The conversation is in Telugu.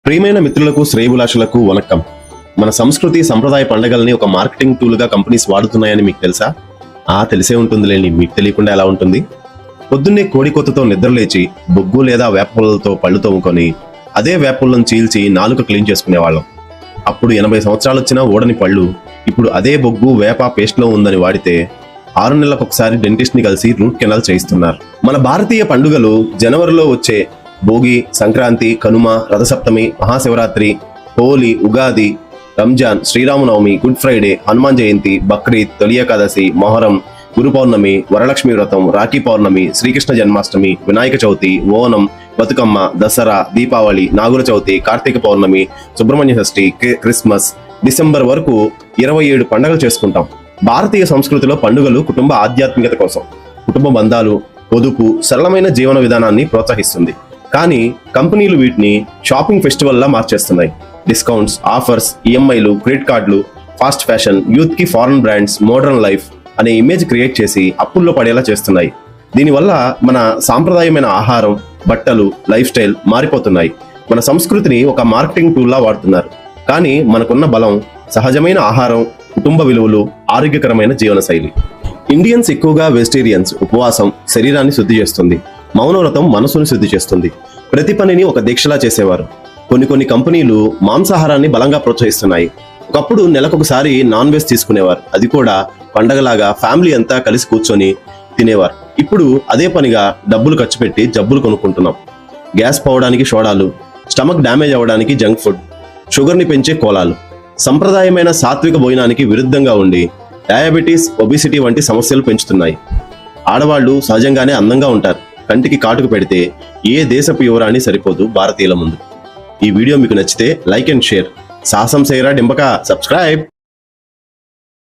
ప్రియమైన మిత్రులకు శ్రేయభిలాషులకు వణక్కం. మన సంస్కృతి సంప్రదాయ పండుగల్ని ఒక మార్కెటింగ్ టూల్గా కంపెనీస్ వాడుతున్నాయని మీకు తెలుసా? తెలిసే ఉంటుందిలేండి, మీకు తెలియకుండా ఎలా ఉంటుంది? పొద్దున్నే కోడికొత్తతో నిద్రలేచి బొగ్గు లేదా వేపపుల్లతో పళ్ళు తోముకొని అదే వేపపుల్లను చీల్చి నాలుక క్లీన్ చేసుకునేవాళ్ళం. అప్పుడు 80 సంవత్సరాలు వచ్చినా ఓడని పళ్ళు ఇప్పుడు అదే బొగ్గు వేప పేస్ట్లో ఉందని వాడితే 6 నెలలకు ఒకసారి డెంటిస్ట్ని కలిసి రూట్ కెనాల్ చేయిస్తున్నారు. మన భారతీయ పండుగలు జనవరిలో వచ్చే భోగి, సంక్రాంతి, కనుమ, రథసప్తమి, మహాశివరాత్రి, హోలీ, ఉగాది, రంజాన్, శ్రీరామనవమి, గుడ్ ఫ్రైడే, హనుమాన్ జయంతి, బక్రీద్, తొలి ఏకాదశి, మొహరం, గురు పౌర్ణమి, వరలక్ష్మి వ్రతం, రాఖీ పౌర్ణమి, శ్రీకృష్ణ జన్మాష్టమి, వినాయక చవితి, ఓనం, బతుకమ్మ, దసరా, దీపావళి, నాగుల చవితి, కార్తీక పౌర్ణమి, సుబ్రహ్మణ్య షష్ఠి, క్రిస్మస్, డిసెంబర్ వరకు 27 పండుగలు చేసుకుంటాం. భారతీయ సంస్కృతిలో పండుగలు కుటుంబ ఆధ్యాత్మికత కోసం, కుటుంబ బంధాలు, పొదుపు, సరళమైన జీవన విధానాన్ని ప్రోత్సహిస్తుంది. కానీ కంపెనీలు వీటిని షాపింగ్ ఫెస్టివల్లా మార్చేస్తున్నాయి. డిస్కౌంట్స్, ఆఫర్స్, ఈఎంఐలు, క్రెడిట్ కార్డులు, ఫాస్ట్ ఫ్యాషన్, యూత్ కి ఫారెన్ బ్రాండ్స్, మోడర్న్ లైఫ్ అనే ఇమేజ్ క్రియేట్ చేసి అప్పుల్లో పడేలా చేస్తున్నాయి. దీనివల్ల మన సాంప్రదాయమైన ఆహారం, బట్టలు, లైఫ్ స్టైల్ మారిపోతున్నాయి. మన సంస్కృతిని ఒక మార్కెటింగ్ టూల్లా వాడుతున్నారు. కానీ మనకున్న బలం సహజమైన ఆహారం, కుటుంబ విలువలు, ఆరోగ్యకరమైన జీవనశైలి. ఇండియన్స్ ఎక్కువగా వెజిటేరియన్స్. ఉపవాసం శరీరాన్ని శుద్ధి చేస్తుంది, మౌనవ్రతం మనసుని శుద్ధి చేస్తుంది. ప్రతి పనిని ఒక దీక్షలా చేసేవారు. కొన్ని కంపెనీలు మాంసాహారాన్ని బలంగా ప్రోత్సహిస్తున్నాయి. ఒకప్పుడు నెలకొకసారి నాన్ వెజ్ తీసుకునేవారు, అది కూడా పండగలాగా ఫ్యామిలీ అంతా కలిసి కూర్చొని తినేవారు. ఇప్పుడు అదే పనిగా డబ్బులు ఖర్చు పెట్టి జబ్బులు కొనుక్కుంటున్నాం. గ్యాస్ పోవడానికి సోడాలు, స్టమక్ డ్యామేజ్ అవ్వడానికి జంక్ ఫుడ్, షుగర్ని పెంచే కోలాలు. సంప్రదాయమైన సాత్విక భోజనానికి విరుద్ధంగా ఉండి డయాబెటీస్, ఒబిసిటీ వంటి సమస్యలు పెంచుతున్నాయి. ఆడవాళ్లు సహజంగానే అందంగా ఉంటారు. కంటికి కాటుకు పెడితే ఏ దేశపు యువరాణి సరిపోదు భారతీయుల ముందు. ఈ వీడియో మీకు నచ్చితే లైక్ అండ్ షేర్. సాహసం చేయరా డింబక, సబ్స్క్రైబ్.